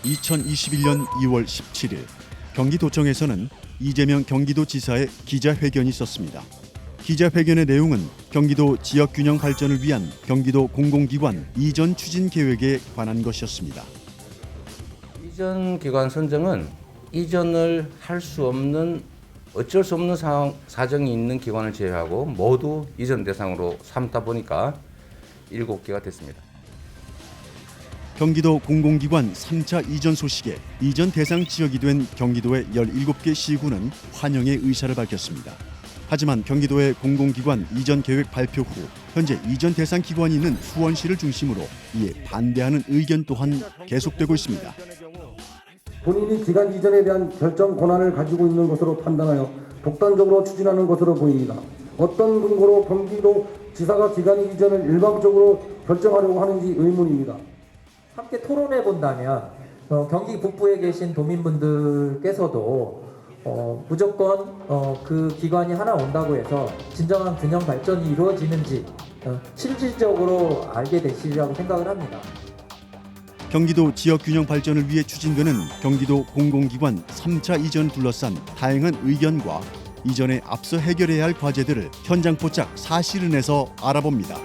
2021년 2월 17일 경기도청에서는 이재명 경기도지사의 기자회견이 있었습니다. 기자회견의 내용은 경기도 지역균형 발전을 위한 경기도 공공기관 이전 추진 계획에 관한 것이었습니다. 이전 기관 선정은 이전을 할 수 없는 어쩔 수 없는 사정이 있는 기관을 제외하고 모두 이전 대상으로 삼다 보니까 7개가 됐습니다. 경기도 공공기관 3차 이전 소식에 이전 대상 지역이 된 경기도의 17개 시군은 환영의 의사를 밝혔습니다. 하지만 경기도의 공공기관 이전 계획 발표 후 현재 이전 대상 기관이 있는 수원시를 중심으로 이에 반대하는 의견 또한 계속되고 있습니다. 본인이 기간 이전에 대한 결정 권한을 가지고 있는 것으로 판단하여 독단적으로 추진하는 것으로 보입니다. 어떤 근거로 경기도 지사가 기간 이전을 일방적으로 결정하려고 하는지 의문입니다. 함께 토론해 본다면 경기 북부에 계신 도민분들께서도 무조건 그 기관이 하나 온다고 해서 진정한 균형 발전이 이루어지는지 실질적으로 알게 되시리라고 생각을 합니다. 경기도 지역 균형 발전을 위해 추진되는 경기도 공공기관 3차 이전 둘러싼 다양한 의견과 이전에 앞서 해결해야 할 과제들을 현장 포착 사실은에서 알아봅니다.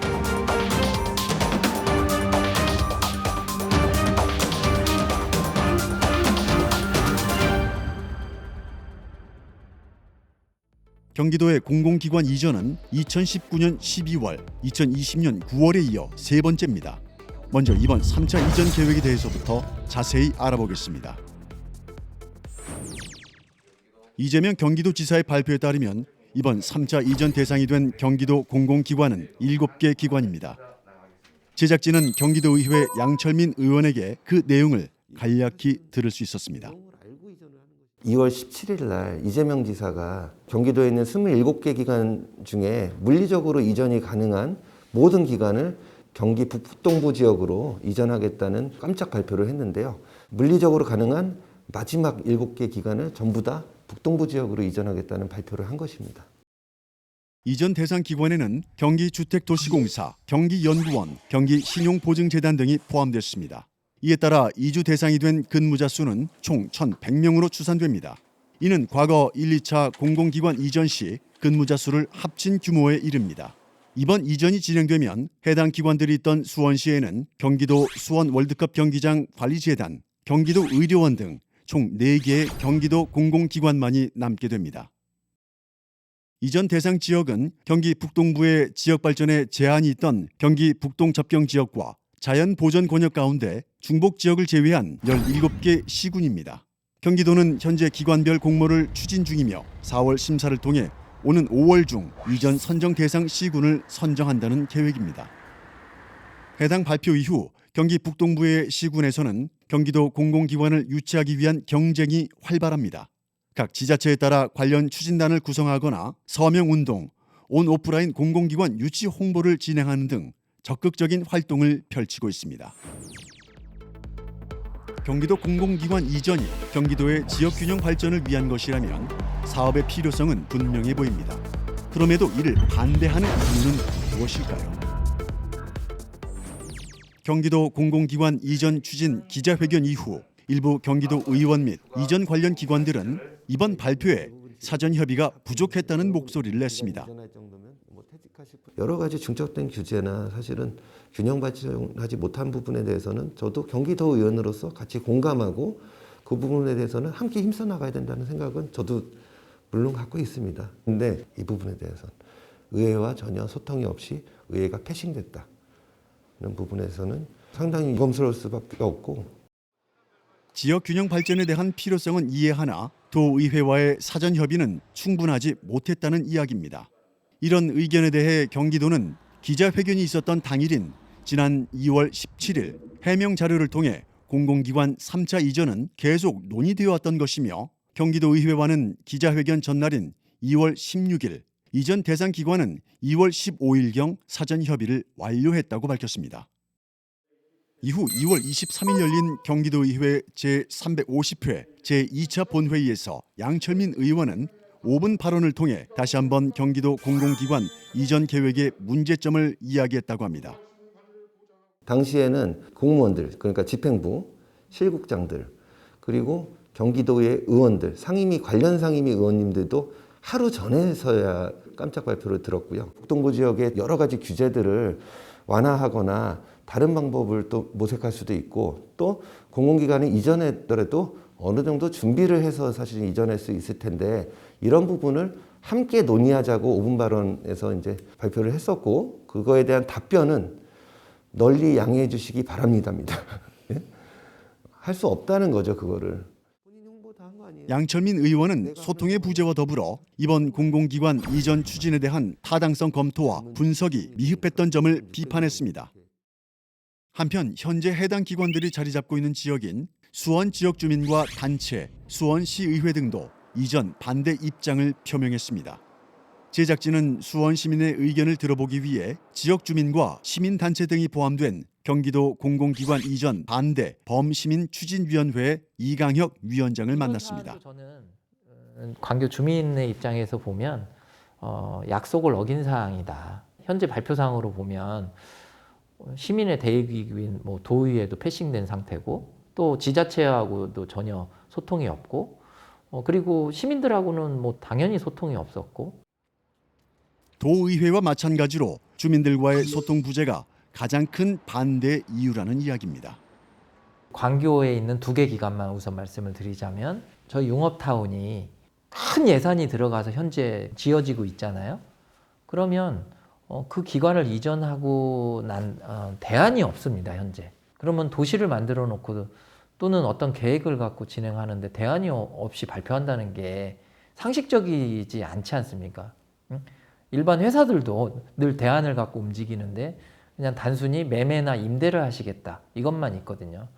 경기도의 공공기관 이전은 2019년 12월, 2020년 9월에 이어 세 번째입니다. 먼저 이번 3차 이전 계획에 대해서부터 자세히 알아보겠습니다. 이재명 경기도지사의 발표에 따르면 이번 3차 이전 대상이 된 경기도 공공기관은 7개 기관입니다. 제작진은 경기도의회 양철민 의원에게 그 내용을 간략히 들을 수 있었습니다. 2월 17일 날 이재명 지사가 경기도에 있는 27개 기관 중에 물리적으로 이전이 가능한 모든 기관을 경기 북동부 지역으로 이전하겠다는 깜짝 발표를 했는데요. 물리적으로 가능한 마지막 7개 기관을 전부 다 북동부 지역으로 이전하겠다는 발표를 한 것입니다. 이전 대상 기관에는 경기주택도시공사, 경기연구원, 경기신용보증재단 등이 포함됐습니다. 이에 따라 이주 대상이 된 근무자 수는 총 1,100명으로 추산됩니다. 이는 과거 1, 2차 공공기관 이전 시 근무자 수를 합친 규모에 이릅니다. 이번 이전이 진행되면 해당 기관들이 있던 수원시에는 경기도 수원 월드컵 경기장 관리재단, 경기도 의료원 등 총 4개의 경기도 공공기관만이 남게 됩니다. 이전 대상 지역은 경기 북동부의 지역 발전에 제한이 있던 경기 북동 접경 지역과 자연 보전 권역 가운데 중복 지역을 제외한 17개 시군입니다. 경기도는 현재 기관별 공모를 추진 중이며 4월 심사를 통해 오는 5월 중 이전 선정 대상 시군을 선정한다는 계획입니다. 해당 발표 이후 경기 북동부의 시군에서는 경기도 공공기관을 유치하기 위한 경쟁이 활발합니다. 각 지자체에 따라 관련 추진단을 구성하거나 서명운동, 온오프라인 공공기관 유치 홍보를 진행하는 등 적극적인 활동을 펼치고 있습니다. 경기도 공공기관 이전이 경기도의 지역균형 발전을 위한 것이라면 사업의 필요성은 분명해 보입니다. 그럼에도 이를 반대하는 이유는 무엇일까요? 경기도 공공기관 이전 추진 기자회견 이후 일부 경기도 의원 및 이전 관련 기관들은 이번 발표에 사전 협의가 부족했다는 목소리를 냈습니다. 여러 가지 중첩된 규제나 사실은 균형 발전하지 못한 부분에 대해서는 저도 경기도 의원으로서 같이 공감하고 그 부분에 대해서는 함께 힘써 나가야 된다는 생각은 저도 물론 갖고 있습니다. 근데 이 부분에 대해서는 의회와 전혀 소통이 없이 의회가 패싱됐다는 부분에서는 상당히 유감스러울 수밖에 없고, 지역 균형 발전에 대한 필요성은 이해하나 도의회와의 사전 협의는 충분하지 못했다는 이야기입니다. 이런 의견에 대해 경기도는 기자회견이 있었던 당일인 지난 2월 17일 해명 자료를 통해 공공기관 3차 이전은 계속 논의되어 왔던 것이며 경기도의회와는 기자회견 전날인 2월 16일, 이전 대상 기관은 2월 15일경 사전 협의를 완료했다고 밝혔습니다. 이후 2월 23일 열린 경기도의회 제350회 제2차 본회의에서 양철민 의원은 5분 발언을 통해 다시 한번 경기도 공공기관 이전 계획의 문제점을 이야기했다고 합니다. 당시에는 공무원들, 그러니까 집행부, 실국장들, 그리고 경기도의 의원들, 상임위 관련 상임위 의원님들도 하루 전에서야 깜짝 발표를 들었고요. 북동부 지역의 여러 가지 규제들을 완화하거나 다른 방법을 또 모색할 수도 있고, 또 공공기관이 이전했더라도 어느 정도 준비를 해서 사실 이전할 수 있을 텐데, 이런 부분을 함께 논의하자고 5분 발언에서 이제 발표를 했었고, 그거에 대한 답변은 널리 양해해 주시기 바랍니다입니다. 할 수 없다는 거죠, 그거를. 양철민 의원은 소통의 부재와 더불어 이번 공공기관 이전 추진에 대한 타당성 검토와 분석이 미흡했던 점을 비판했습니다. 한편 현재 해당 기관들이 자리 잡고 있는 지역인 수원 지역 주민과 단체, 수원시의회 등도 이전 반대 입장을 표명했습니다. 제작진은 수원 시민의 의견을 들어보기 위해 지역 주민과 시민단체 등이 포함된 경기도 공공기관 이전 반대 범시민추진위원회 이강혁 위원장을 만났습니다. 저는 광교 주민의 입장에서 보면 약속을 어긴 사항이다. 현재 발표상으로 보면 시민의 대의기구인 뭐 도의회도 패싱된 상태고, 또 지자체하고도 전혀 소통이 없고, 그리고 시민들하고는 뭐 당연히 소통이 없었고. 도의회와 마찬가지로 주민들과의 소통 부재가 가장 큰 반대 이유라는 이야기입니다. 광교에 있는 2개 기관만 우선 말씀을 드리자면, 저희 융업타운이 큰 예산이 들어가서 현재 지어지고 있잖아요. 그러면 그 기관을 이전하고 난 대안이 없습니다, 현재. 그러면 도시를 만들어 놓고 또는 어떤 계획을 갖고 진행하는데 대안이 없이 발표한다는 게 상식적이지 않지 않습니까? 일반 회사들도 늘 대안을 갖고 움직이는데 그냥 단순히 매매나 임대를 하시겠다, 이것만 있거든요.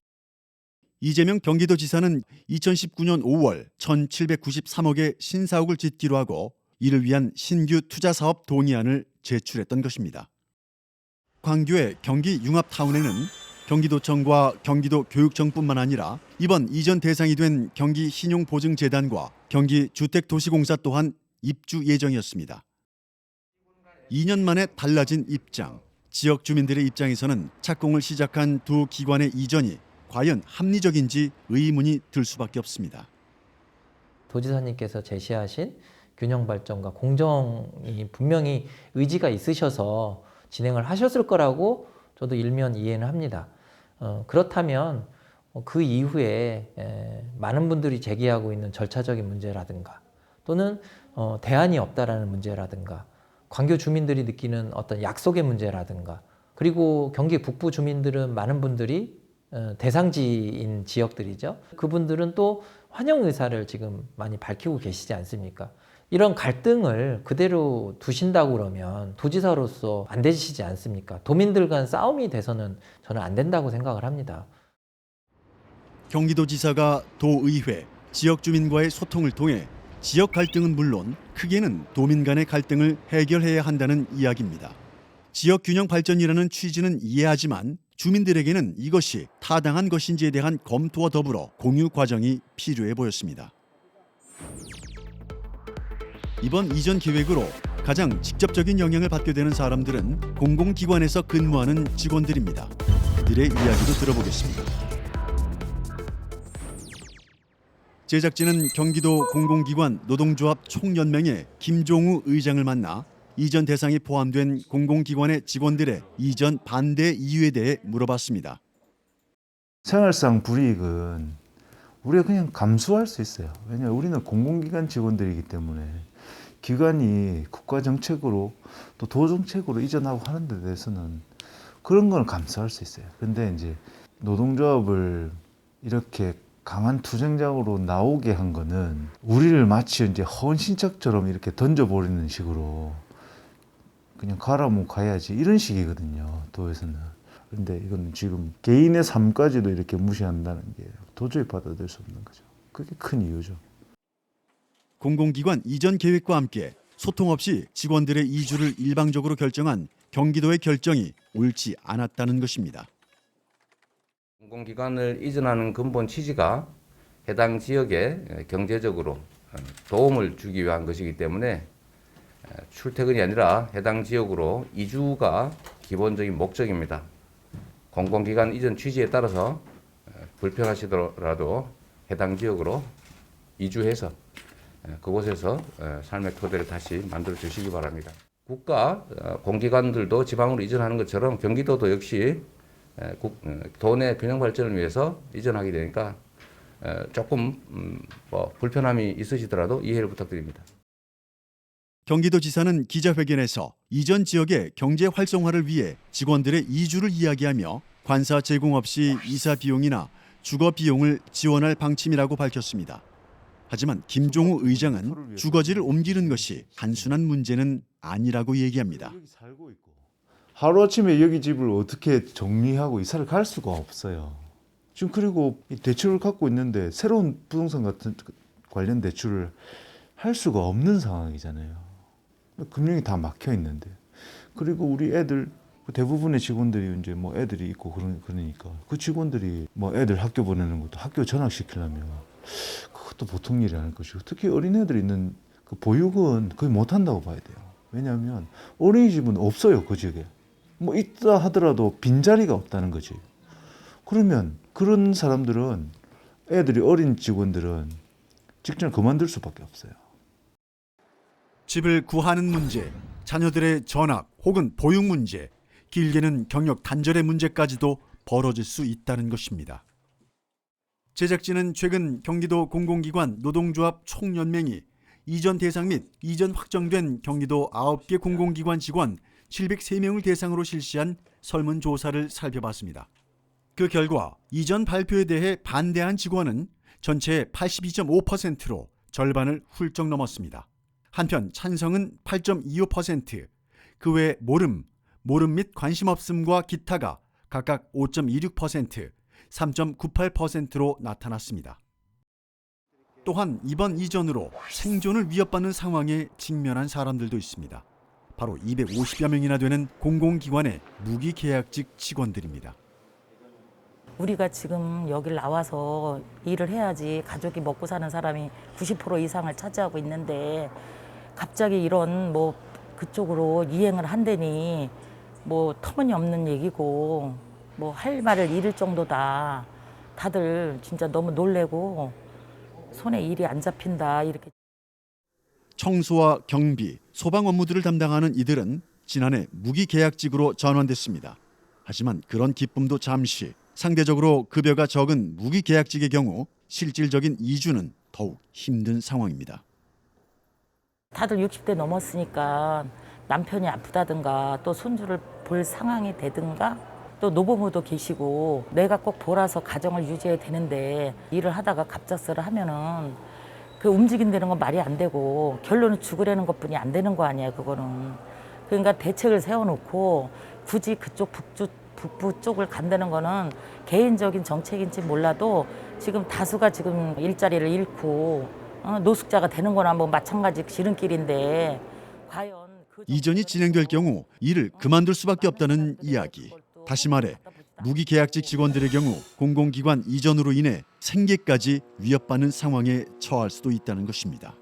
이재명 경기도지사는 2019년 5월 1,793억의 신사옥을 짓기로 하고 이를 위한 신규 투자사업 동의안을 제출했던 것입니다. 광교의 경기 융합타운에는 경기도청과 경기도교육청뿐만 아니라 이번 이전 대상이 된 경기신용보증재단과 경기주택도시공사 또한 입주 예정이었습니다. 2년 만에 달라진 입장. 지역 주민들의 입장에서는 착공을 시작한 두 기관의 이전이 과연 합리적인지 의문이 들 수밖에 없습니다. 도지사님께서 제시하신 균형 발전과 공정이 분명히 의지가 있으셔서 진행을 하셨을 거라고 저도 일면 이해는 합니다. 그렇다면 그 이후에 많은 분들이 제기하고 있는 절차적인 문제라든가, 또는 대안이 없다라는 문제라든가, 광교 주민들이 느끼는 어떤 약속의 문제라든가, 그리고 경기 북부 주민들은 많은 분들이 대상지인 지역들이죠. 그분들은 또 환영 의사를 지금 많이 밝히고 계시지 않습니까? 이런 갈등을 그대로 두신다고 그러면 도지사로서 안 되시지 않습니까? 도민들 간 싸움이 돼서는 저는 안 된다고 생각을 합니다. 경기도지사가 도의회, 지역 주민과의 소통을 통해 지역 갈등은 물론 크게는 도민 간의 갈등을 해결해야 한다는 이야기입니다. 지역 균형 발전이라는 취지는 이해하지만 주민들에게는 이것이 타당한 것인지에 대한 검토와 더불어 공유 과정이 필요해 보였습니다. 이번 이전 계획으로 가장 직접적인 영향을 받게 되는 사람들은 공공기관에서 근무하는 직원들입니다. 그들의 이야기도 들어보겠습니다. 제작진은 경기도 공공기관 노동조합 총연맹의 김종우 의장을 만나 이전 대상이 포함된 공공기관의 직원들의 이전 반대 이유에 대해 물어봤습니다. 생활상 불이익은 우리가 그냥 감수할 수 있어요. 왜냐하면 우리는 공공기관 직원들이기 때문에 기관이 국가정책으로 또 도정책으로 이전하고 하는 데 대해서는 그런 걸 감수할 수 있어요. 근데 이제 노동조합을 이렇게 강한 투쟁장으로 나오게 한 거는 우리를 마치 이제 헌신짝처럼 이렇게 던져버리는 식으로 그냥 가라면 가야지 이런 식이거든요, 도에서는. 근데 이건 지금 개인의 삶까지도 이렇게 무시한다는 게 도저히 받아들일 수 없는 거죠. 그게 큰 이유죠. 공공기관 이전 계획과 함께 소통 없이 직원들의 이주를 일방적으로 결정한 경기도의 결정이 옳지 않았다는 것입니다. 공공기관을 이전하는 근본 취지가 해당 지역에 경제적으로 도움을 주기 위한 것이기 때문에 출퇴근이 아니라 해당 지역으로 이주가 기본적인 목적입니다. 공공기관 이전 취지에 따라서 불편하시더라도 해당 지역으로 이주해서 그곳에서 삶의 토대를 다시 만들어 주시기 바랍니다. 국가 공기관들도 지방으로 이전하는 것처럼 경기도도 역시 도내 균형 발전을 위해서 이전하게 되니까 조금 불편함이 있으시더라도 이해를 부탁드립니다. 경기도지사는 기자회견에서 이전 지역의 경제 활성화를 위해 직원들의 이주를 이야기하며 관사 제공 없이 이사 비용이나 주거 비용을 지원할 방침이라고 밝혔습니다. 하지만 김종우 의장은 주거지를 옮기는 것이 단순한 문제는 아니라고 얘기합니다. 여기 살고 있고 하루아침에 여기 집을 어떻게 정리하고 이사를 갈 수가 없어요. 지금 그리고 이 대출을 갖고 있는데 새로운 부동산 같은 관련 대출을 할 수가 없는 상황이잖아요. 금융이 다 막혀 있는데. 그리고 우리 애들 대부분의 직원들이 이제 뭐 애들이 있고 그러니까 그 직원들이 뭐 애들 학교 보내는 것도 학교 전학시키려면 그것도 보통 일이 아닐 것이고 특히 어린애들 있는 그 보육은 거의 못한다고 봐야 돼요. 왜냐하면 어린이집은 없어요, 그 지역에. 뭐 있다 하더라도 빈자리가 없다는 거지. 그러면 그런 사람들은 애들이 어린 직원들은 직장을 그만둘 수밖에 없어요. 집을 구하는 문제, 자녀들의 전학 혹은 보육 문제, 길게는 경력 단절의 문제까지도 벌어질 수 있다는 것입니다. 제작진은 최근 경기도 공공기관 노동조합 총연맹이 이전 대상 및 이전 확정된 경기도 9개 공공기관 직원 703명을 대상으로 실시한 설문조사를 살펴봤습니다. 그 결과 이전 발표에 대해 반대한 직원은 전체의 82.5%로 절반을 훌쩍 넘었습니다. 한편 찬성은 8.25%, 그 외 모름 및 관심 없음과 기타가 각각 5.26%, 3.98%로 나타났습니다. 또한 이번 이전으로 생존을 위협받는 상황에 직면한 사람들도 있습니다. 바로 250여 명이나 되는 공공기관의 무기계약직 직원들입니다. 우리가 지금 여길 나와서 일을 해야지 가족이 먹고 사는 사람이 90% 이상을 차지하고 있는데 갑자기 이런 뭐 그쪽으로 이행을 한다니 뭐 터무니없는 얘기고 뭐 할 말을 잃을 정도다. 다들 진짜 너무 놀래고 손에 일이 안 잡힌다 이렇게. 청소와 경비, 소방 업무들을 담당하는 이들은 지난해 무기계약직으로 전환됐습니다. 하지만 그런 기쁨도 잠시, 상대적으로 급여가 적은 무기계약직의 경우 실질적인 이주는 더욱 힘든 상황입니다. 다들 60대 넘었으니까 남편이 아프다든가 또 손주를 볼 상황이 되든가 또 노부모도 계시고 내가 꼭 돌아서 가정을 유지해야 되는데 일을 하다가 갑작스를 하면은 그 움직인다는 건 말이 안 되고 결론은 죽으려는 것뿐이 안 되는 거 아니야 그거는. 그러니까 대책을 세워놓고 굳이 그쪽 북부 쪽을 간다는 거는 개인적인 정책인지 몰라도 지금 다수가 지금 일자리를 잃고 노숙자가 되는 거나 뭐 마찬가지 지름길인데 과연 이전이 진행될 경우 일을 그만둘 수밖에 없다는 이야기. 다시 말해 무기계약직 직원들의 경우 공공기관 이전으로 인해 생계까지 위협받는 상황에 처할 수도 있다는 것입니다.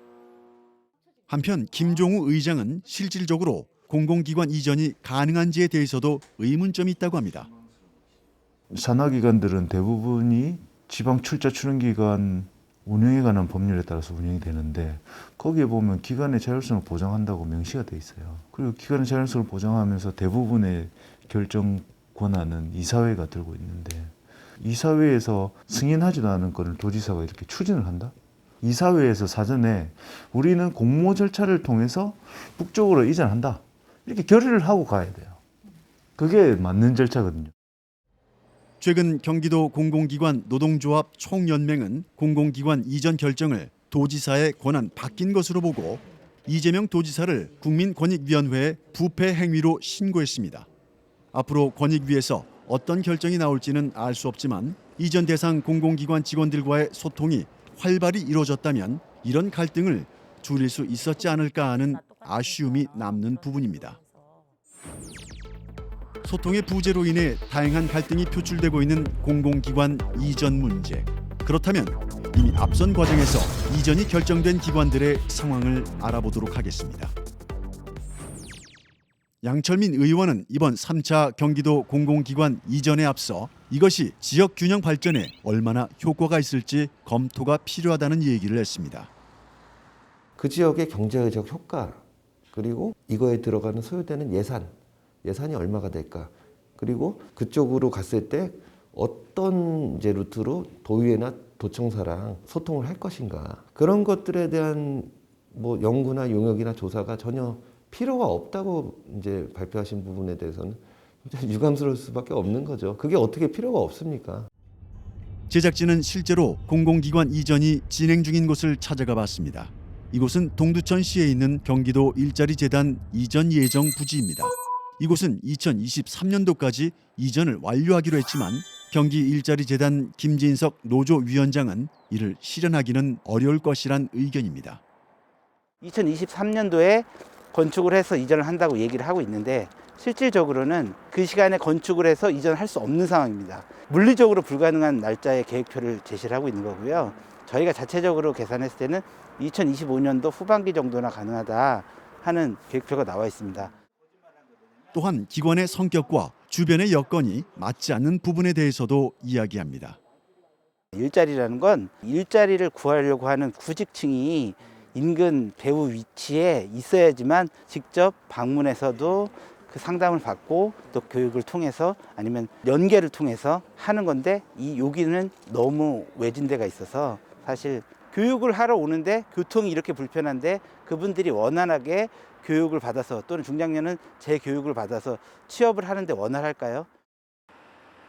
한편 김종우 의장은 실질적으로 공공기관 이전이 가능한지에 대해서도 의문점이 있다고 합니다. 산하기관들은 대부분이 지방 출자 출연기관 운영에 관한 법률에 따라서 운영이 되는데 거기에 보면 기관의 자율성을 보장한다고 명시가 돼 있어요. 그리고 기관의 자율성을 보장하면서 대부분의 결정 권한은 이사회가 들고 있는데 이사회에서 승인하지도 않은 건을 도지사가 이렇게 추진을 한다? 이사회에서 사전에 우리는 공모 절차를 통해서 북쪽으로 이전한다. 이렇게 결의를 하고 가야 돼요. 그게 맞는 절차거든요. 최근 경기도 공공기관 노동조합 총연맹은 공공기관 이전 결정을 도지사의 권한 바뀐 것으로 보고 이재명 도지사를 국민권익위원회에 부패 행위로 신고했습니다. 앞으로 권익위에서 어떤 결정이 나올지는 알 수 없지만 이전 대상 공공기관 직원들과의 소통이 활발히 이루어졌다면 이런 갈등을 줄일 수 있었지 않을까 하는 아쉬움이 남는 부분입니다. 소통의 부재로 인해 다양한 갈등이 표출되고 있는 공공기관 이전 문제. 그렇다면 이미 앞선 과정에서 이전이 결정된 기관들의 상황을 알아보도록 하겠습니다. 양철민 의원은 이번 3차 경기도 공공기관 이전에 앞서 이것이 지역 균형 발전에 얼마나 효과가 있을지 검토가 필요하다는 얘기를 했습니다. 그 지역의 경제적 효과, 그리고 이거에 들어가는 소요되는 예산이 얼마가 될까, 그리고 그쪽으로 갔을 때 어떤 이제 루트로 도의회나 도청사랑 소통을 할 것인가, 그런 것들에 대한 뭐 연구나 용역이나 조사가 전혀 필요가 없다고 이제 발표하신 부분에 대해서는 유감스러울 수밖에 없는 거죠. 그게 어떻게 필요가 없습니까? 제작진은 실제로 공공기관 이전이 진행 중인 곳을 찾아가 봤습니다. 이곳은 동두천시에 있는 경기도 일자리 재단 이전 예정 부지입니다. 이곳은 2023년도까지 이전을 완료하기로 했지만 경기 일자리 재단 김진석 노조위원장은 이를 실현하기는 어려울 것이란 의견입니다. 2023년도에 건축을 해서 이전을 한다고 얘기를 하고 있는데 실질적으로는 그 시간에 건축을 해서 이전할 수 없는 상황입니다. 물리적으로 불가능한 날짜의 계획표를 제시를 하고 있는 거고요. 저희가 자체적으로 계산했을 때는 2025년도 후반기 정도나 가능하다 하는 계획표가 나와 있습니다. 또한 기관의 성격과 주변의 여건이 맞지 않는 부분에 대해서도 이야기합니다. 일자리라는 건 일자리를 구하려고 하는 구직층이 인근 배후 위치에 있어야지만 직접 방문해서도 그 상담을 받고 또 교육을 통해서 아니면 연계를 통해서 하는 건데, 이 여기는 너무 외진데가 있어서 사실 교육을 하러 오는데 교통이 이렇게 불편한데 그분들이 원활하게 교육을 받아서 또는 중장년은 재교육을 받아서 취업을 하는데 원활할까요?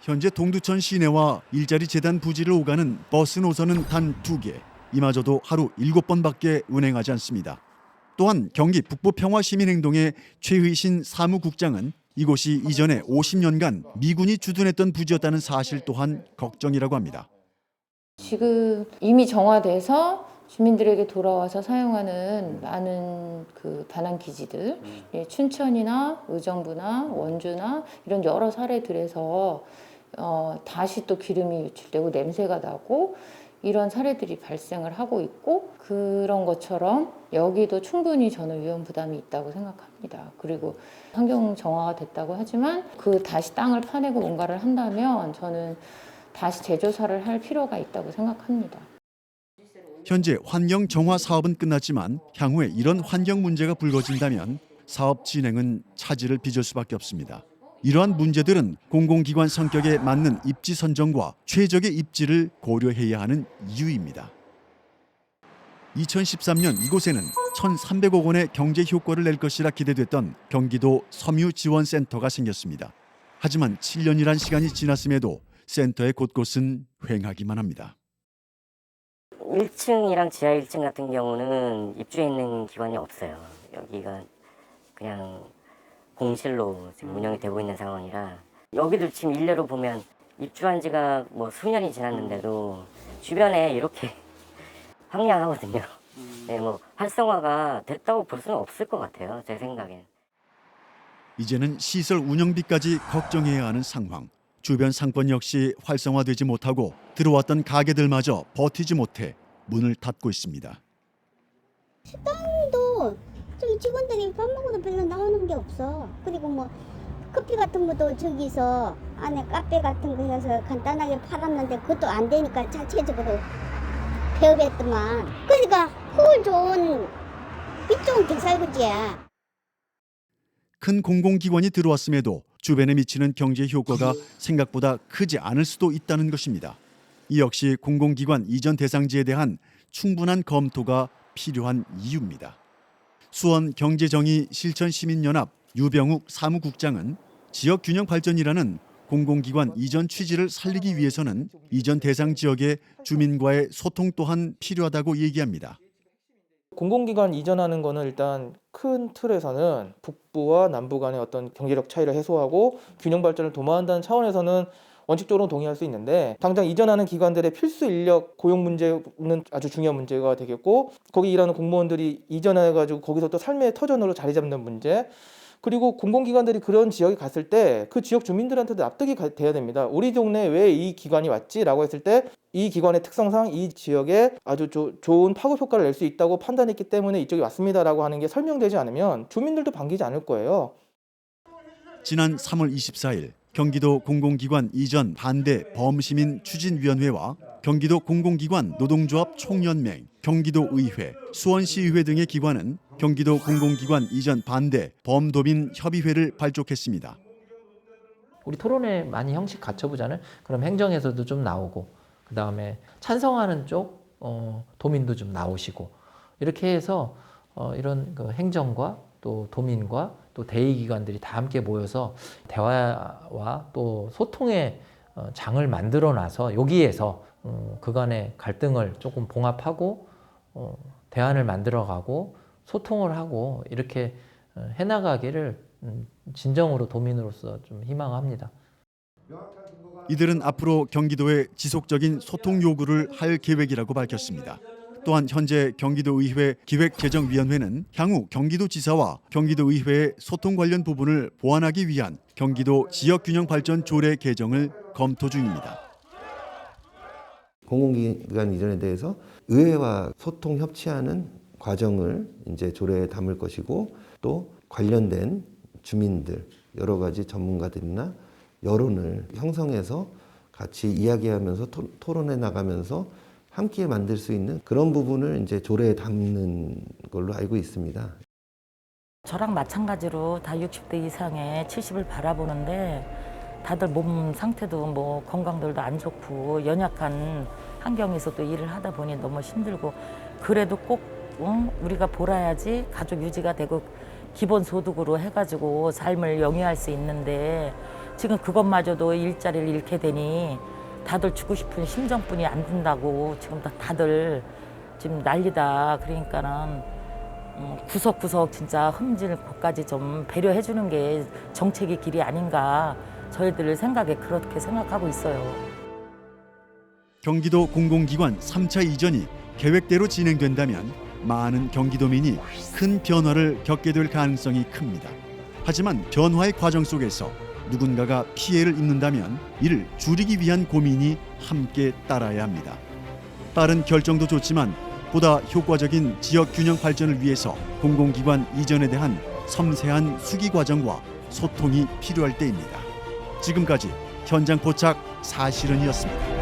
현재 동두천 시내와 일자리 재단 부지를 오가는 버스 노선은 단 2개. 이마저도 하루 7번밖에 운행하지 않습니다. 또한 경기 북부평화시민행동의 최의신 사무국장은 이곳이 이전에 50년간 미군이 주둔했던 부지였다는 사실 또한 걱정이라고 합니다. 지금 이미 정화돼서 주민들에게 돌아와서 사용하는 많은 그 반환 기지들, 춘천이나 의정부나 원주나 이런 여러 사례들에서 다시 또 기름이 유출되고 냄새가 나고 이런 사례들이 발생을 하고 있고, 그런 것처럼 여기도 충분히 저는 위험 부담이 있다고 생각합니다. 그리고 환경 정화가 됐다고 하지만 그 다시 땅을 파내고 뭔가를 한다면 저는 다시 재조사를 할 필요가 있다고 생각합니다. 현재 환경 정화 사업은 끝났지만 향후에 이런 환경 문제가 불거진다면 사업 진행은 차질을 빚을 수밖에 없습니다. 이러한 문제들은 공공기관 성격에 맞는 입지 선정과 최적의 입지를 고려해야 하는 이유입니다. 2013년 이곳에는 1,300억 원의 경제 효과를 낼 것이라 기대됐던 경기도 섬유지원센터가 생겼습니다. 하지만 7년이란 시간이 지났음에도 센터의 곳곳은 휑하기만 합니다. 1층이랑 지하 1층 같은 경우는 입주해 있는 기관이 없어요. 여기가 그냥 공실로 지금 운영이 되고 있는 상황이라, 여기도 지금 일례로 보면 입주한 지가 뭐 수년이 지났는데도 주변에 이렇게 황량하거든요. 네, 뭐 활성화가 됐다고 볼 수는 없을 것 같아요, 제 생각엔. 이제는 시설 운영비까지 걱정해야 하는 상황. 주변 상권 역시 활성화되지 못하고 들어왔던 가게들마저 버티지 못해 문을 닫고 있습니다. 식당도 저기 직원들이 밥 먹어도 별로 나오는 게 없어. 그리고 뭐 커피 같은 것도 저기서 안에 카페 같은 거 해서 간단하게 팔았는데 그것도 안 되니까 자체적으로 폐업했더만. 그러니까 홀 좋은 빛 좋은 개살구지야. 큰 공공기관이 들어왔음에도 주변에 미치는 경제 효과가 생각보다 크지 않을 수도 있다는 것입니다. 이 역시 공공기관 이전 대상지에 대한 충분한 검토가 필요한 이유입니다. 수원경제정의 실천시민연합 유병욱 사무국장은 지역균형 발전이라는 공공기관 이전 취지를 살리기 위해서는 이전 대상 지역의 주민과의 소통 또한 필요하다고 얘기합니다. 공공기관 이전하는 거는 일단 큰 틀에서는 북부와 남부 간의 어떤 경제력 차이를 해소하고 균형 발전을 도모한다는 차원에서는 원칙적으로 동의할 수 있는데, 당장 이전하는 기관들의 필수 인력 고용 문제는 아주 중요한 문제가 되겠고, 거기 일하는 공무원들이 이전해가지고 거기서 또 삶의 터전으로 자리 잡는 문제, 그리고 공공기관들이 그런 지역에 갔을 때 그 지역 주민들한테도 납득이 돼야 됩니다. 우리 동네에 왜 이 기관이 왔지라고 했을 때 이 기관의 특성상 이 지역에 아주 좋은 파급 효과를 낼 수 있다고 판단했기 때문에 이쪽에 왔습니다라고 하는 게 설명되지 않으면 주민들도 반기지 않을 거예요. 지난 3월 24일 경기도 공공기관 이전 반대 범시민 추진위원회와 경기도 공공기관 노동조합 총연맹, 경기도의회, 수원시의회 등의 기관은 경기도 공공기관 이전 반대 범도민 협의회를 발족했습니다. 우리 토론회 많이 형식 갖춰보잖아요. 그럼 행정에서도 좀 나오고, 그 다음에 찬성하는 쪽 도민도 좀 나오시고, 이렇게 해서 이런 그 행정과 또 도민과 또 대의기관들이 다 함께 모여서 대화와 또 소통의 장을 만들어놔서 여기에서 그간의 갈등을 조금 봉합하고 대안을 만들어가고 소통을 하고 이렇게 해나가기를 진정으로 도민으로서 좀 희망합니다. 이들은 앞으로 경기도에 지속적인 소통 요구를 할 계획이라고 밝혔습니다. 또한 현재 경기도의회 기획재정위원회는 향후 경기도지사와 경기도의회의 소통 관련 부분을 보완하기 위한 경기도 지역균형발전 조례 개정을 검토 중입니다. 공공기관 이전에 대해서 의회와 소통 협치하는 과정을 이제 조례에 담을 것이고, 또 관련된 주민들, 여러 가지 전문가들이나 여론을 형성해서 같이 이야기하면서 토론해 나가면서 함께 만들 수 있는 그런 부분을 이제 조례에 담는 걸로 알고 있습니다. 저랑 마찬가지로 다 60대 이상의 70을 바라보는데 다들 몸 상태도 뭐 건강들도 안 좋고 연약한 환경에서 또 일을 하다 보니 너무 힘들고, 그래도 꼭 우리가 벌어야지 가족 유지가 되고 기본소득으로 해가지고 삶을 영위할 수 있는데, 지금 그것마저도 일자리를 잃게 되니 다들 주고 싶은 심정뿐이 안 든다고 지금 다들 지금 난리다. 그러니까는 구석구석 진짜 흠질 것까지 좀 배려해 주는 게 정책의 길이 아닌가, 저희들 생각에 그렇게 생각하고 있어요. 경기도 공공기관 3차 이전이 계획대로 진행된다면 많은 경기도민이 큰 변화를 겪게 될 가능성이 큽니다. 하지만 변화의 과정 속에서 누군가가 피해를 입는다면 이를 줄이기 위한 고민이 함께 따라야 합니다. 빠른 결정도 좋지만 보다 효과적인 지역 균형 발전을 위해서 공공기관 이전에 대한 섬세한 수기 과정과 소통이 필요할 때입니다. 지금까지 현장 포착 사실은이었습니다.